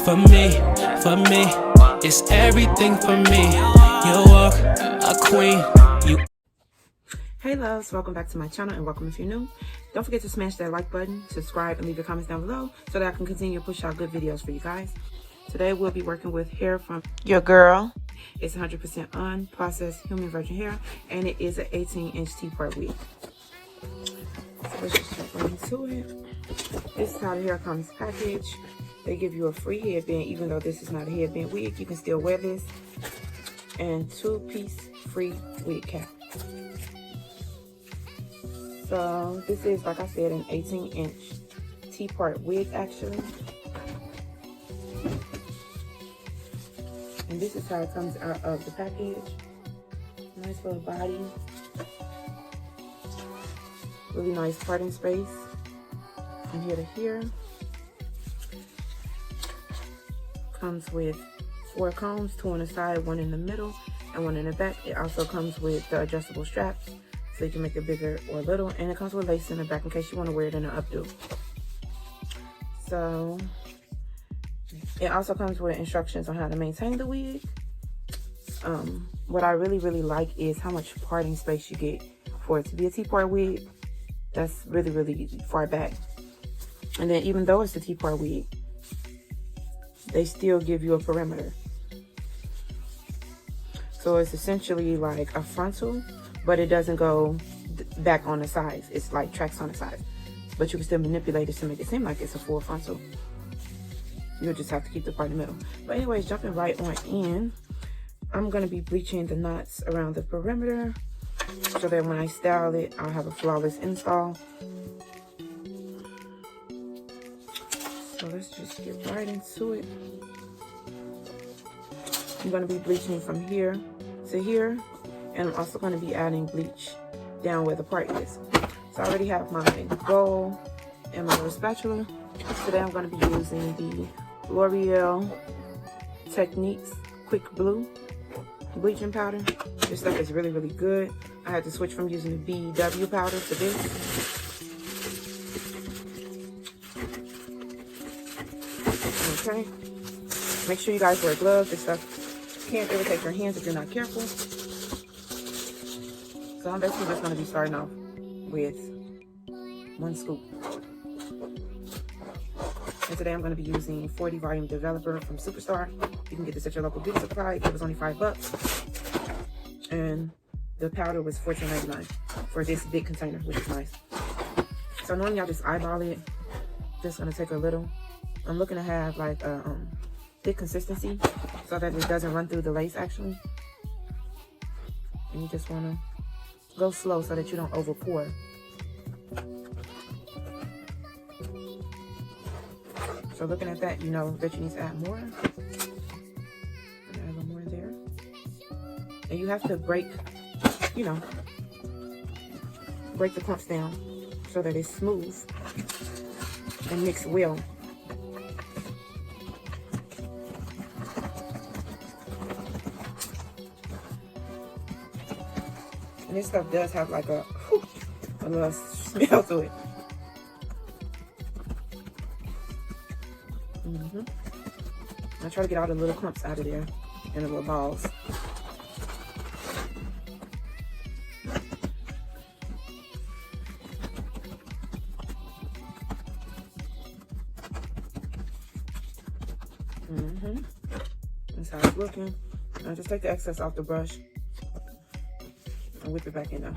for me, it's everything for me. You walk a queen, you. Hey loves, welcome back to my channel and welcome if you're new. Don't forget to smash that like button, subscribe, and leave your comments down below so that I can continue to push out good videos for you guys. Today we'll be working with hair from your girl. It's 100% unprocessed human virgin hair, and it is an 18-inch T-Part wig. So let's just jump right into it. This is how the hair comes packaged. They give you a free headband, even though this is not a headband wig. You can still wear this. And 2-piece free wig cap. So this is, like I said, an 18-inch T-Part wig actually. And this is how it comes out of the package. Nice little body. Really nice parting space from here to here. Comes with 4 combs, 2 on the side, 1 in the middle, and 1 in the back. It also comes with the adjustable straps, so you can make it bigger or little. And it comes with lace in the back in case you want to wear it in an updo. So it also comes with instructions on how to maintain the wig. What I really like is how much parting space you get for it to be a T-Part wig. That's really far back. And then even though it's a T-Part wig, they still give you a perimeter. So it's essentially like a frontal, but it doesn't go back on the sides. It's like tracks on the sides. But you can still manipulate it to make it seem like it's a full frontal. You'll just have to keep the part in the middle. But anyways, jumping right on in, I'm going to be bleaching the knots around the perimeter so that when I style it, I'll have a flawless install. So let's just get right into it. I'm going to be bleaching from here to here, and I'm also going to be adding bleach down where the part is. So I already have my bowl and my little spatula. Today I'm going to be using the L'Oreal Techniques Quick Blue bleaching powder. This stuff is really good. I had to switch from using the BW powder to this. Okay. Make sure you guys wear gloves. This stuff can't irritate your hands if you're not careful. So I'm basically just going to be starting off with 1 scoop. And today I'm going to be using 40 volume developer from Superstar. You can get this at your local beauty supply. It was only $5. And the powder was $14.99 for this big container, which is nice. So normally I just eyeball it. Just going to take a little. I'm looking to have like a thick consistency so that it doesn't run through the lace actually. And you just want to go slow so that you don't over pour. So looking at that, you know that you need to add more. Add a little more there. And you have to break, break the clumps down so that it's smooth and mix well. And this stuff does have like a little smell to it. I try to get all the little clumps out of there and the little balls. That's how it's looking. Now just take the excess off the brush and whip it back in there.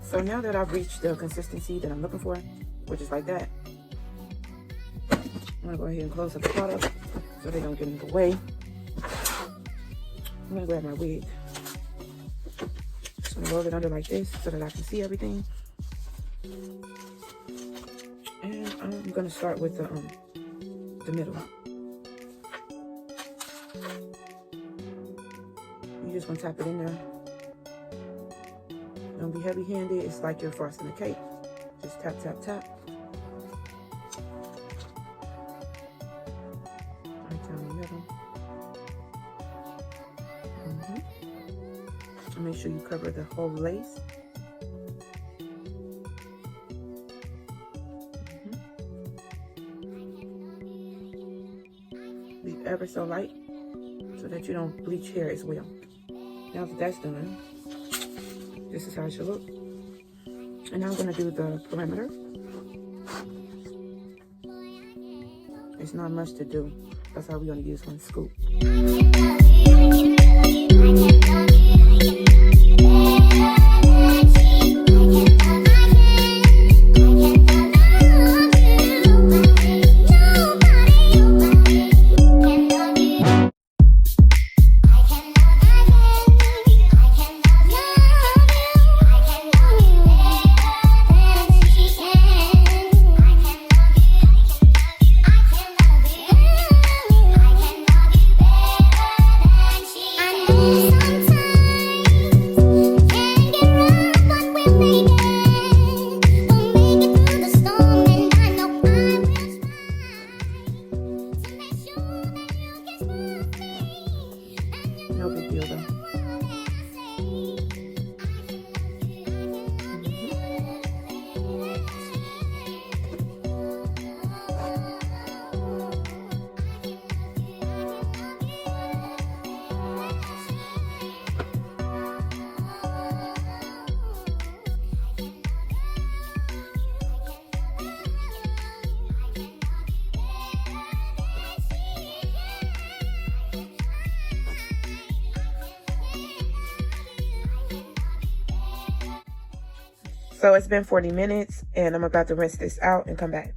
So now that I've reached the consistency that I'm looking for, which is like that, I'm gonna go ahead and close up the product so they don't get in the way. I'm gonna grab my wig. Just gonna roll it under like this so that I can see everything. And I'm gonna start with the middle. You just wanna tap it in there. Don't be heavy-handed. It's like you're frosting a cake. Just tap, tap, tap. Right down the middle. And make sure you cover the whole lace. Be ever so light so that you don't bleach hair as well. Now that that's done, this is how it should look. And now I'm gonna do the perimeter. It's not much to do. That's why we're gonna use one scoop. No big deal though. So it's been 40 minutes and I'm about to rinse this out and come back.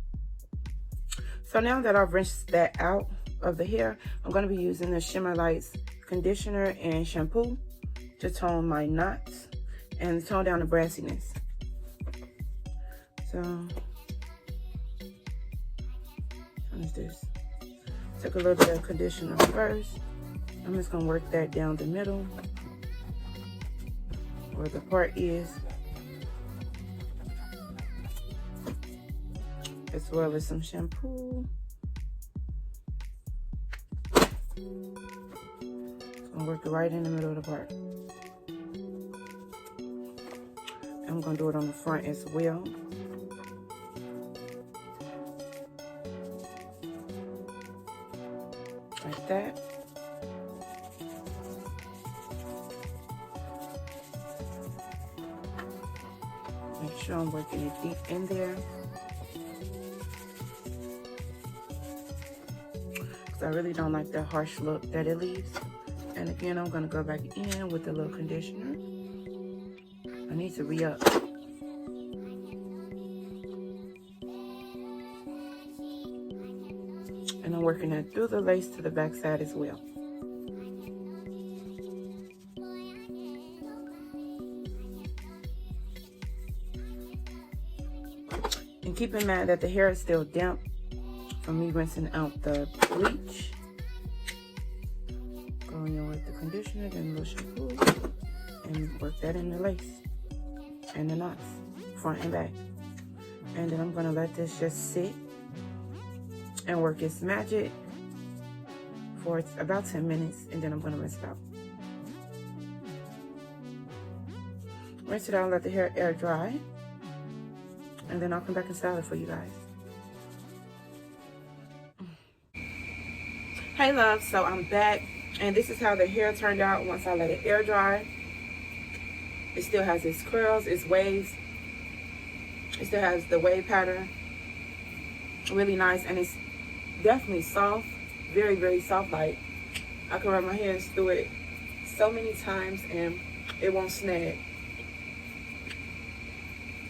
So now that I've rinsed that out of the hair, I'm going to be using the Shimmer Lights conditioner and shampoo to tone my knots and tone down the brassiness. So, what is this? Took a little bit of conditioner first. I'm just going to work that down the middle where the part is, as well as some shampoo. Gonna work it right in the middle of the part. I'm gonna do it on the front as well. Like that. Make sure I'm working it deep in there. I really don't like that harsh look that it leaves. And again, I'm gonna go back in with a little conditioner. I need to re-up. And I'm working it through the lace to the back side as well. And keep in mind that the hair is still damp from me rinsing out the bleach. Go in with the conditioner, then a little shampoo, and work that in the lace and the knots, front and back. And then I'm gonna let this just sit and work its magic for about 10 minutes, and then I'm gonna rinse it out. Rinse it out, let the hair air dry, and then I'll come back and style it for you guys. Hey love, so I'm back and this is how the hair turned out once I let it air dry. It still has its curls, its waves. It still has the wave pattern. Really nice, and it's definitely soft, very, very soft. Like I can run my hands through it so many times and it won't snag.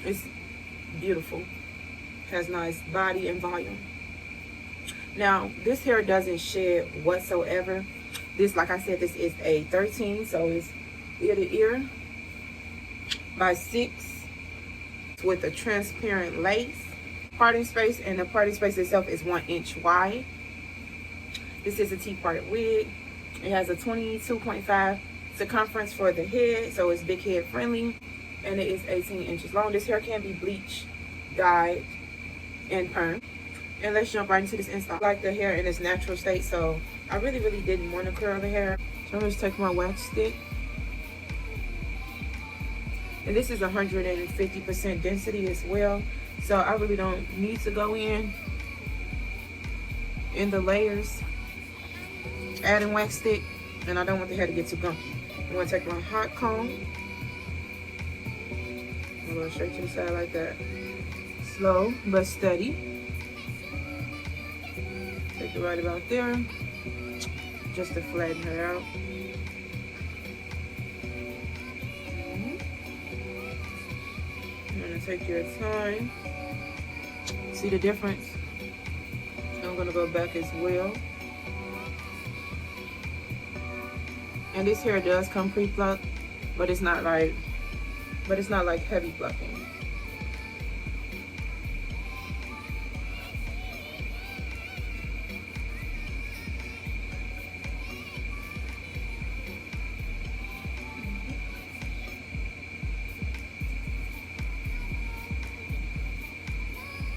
It's beautiful. Has nice body and volume. Now, this hair doesn't shed whatsoever. This, like I said, this is a 13, so it's ear to ear by 6 with a transparent lace parting space, and the parting space itself is 1 inch wide. This is a T-Part wig. It has a 22.5 circumference for the head, so it's big head friendly, and it is 18 inches long. This hair can be bleached, dyed, and permed. And let's jump right into this install. I like the hair in its natural state, so I really didn't want to curl the hair. So I'm just taking my wax stick And this is 150% density as well. So I really don't need to go in the layers, adding wax stick, and I don't want the hair to get too gunky. I'm gonna take my hot comb. I'm gonna straight to the side like that. Slow but steady. Take it right about there, just to flatten her out. You're gonna take your time. See the difference? I'm gonna go back as well. And this hair does come pre-plucked, but it's not like heavy plucking.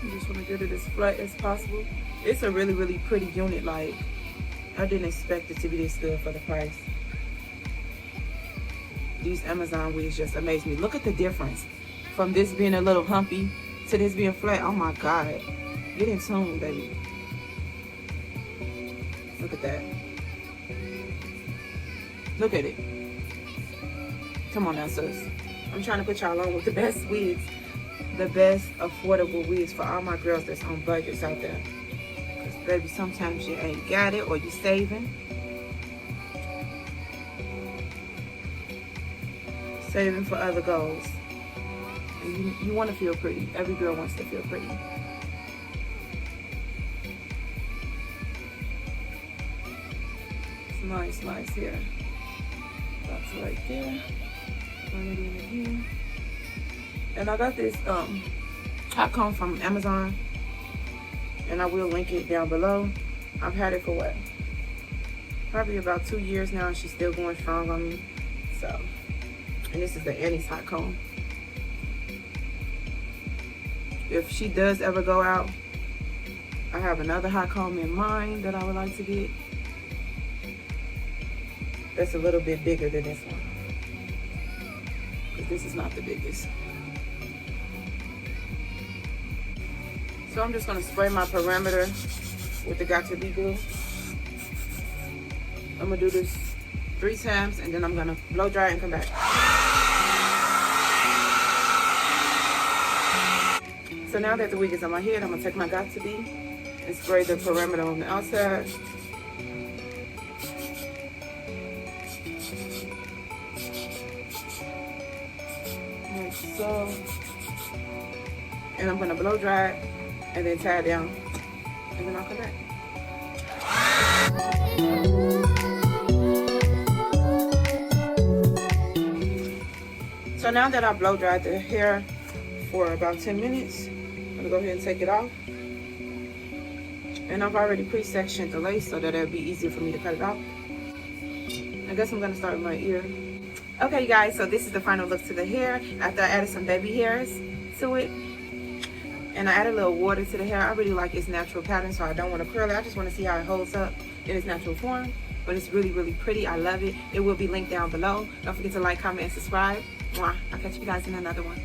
You just want to get it as flat as possible. It's a really, really pretty unit. Like, I didn't expect it to be this good for the price. These Amazon wigs just amaze me. Look at the difference from this being a little humpy to this being flat. Oh my God. Get in tune, baby. Look at that. Look at it. Come on now, sis. I'm trying to put y'all on with the best wigs. The best affordable wigs for all my girls that's on budgets out there. Because, baby, sometimes you ain't got it or you saving. Saving for other goals. And you want to feel pretty. Every girl wants to feel pretty. It's nice, nice here. That's right there. Run it in again. And I got this hot comb from Amazon, and I will link it down below. I've had it for what? Probably about 2 years now, and she's still going strong on me. So, and this is the Annie's hot comb. If she does ever go out, I have another hot comb in mind that I would like to get. That's a little bit bigger than this one. But this is not the biggest. So I'm just gonna spray my perimeter with the Got To Be glue. I'm gonna do this 3 times, and then I'm gonna blow dry and come back. So now that the wig is on my head, I'm gonna take my Got To Be and spray the perimeter on the outside. Like so. And I'm gonna blow dry it and then tie it down, and then I'll come back. So now that I blow dried the hair for about 10 minutes, I'm gonna go ahead and take it off. And I've already pre-sectioned the lace so that it'll be easier for me to cut it off. I guess I'm gonna start with my ear. Okay, you guys, so this is the final look to the hair after I added some baby hairs to it. And I added a little water to the hair. I really like its natural pattern, so I don't want to curl it. I just want to see how it holds up in its natural form. But it's really, really pretty. I love it. It will be linked down below. Don't forget to like, comment, and subscribe. Mwah. I'll catch you guys in another one.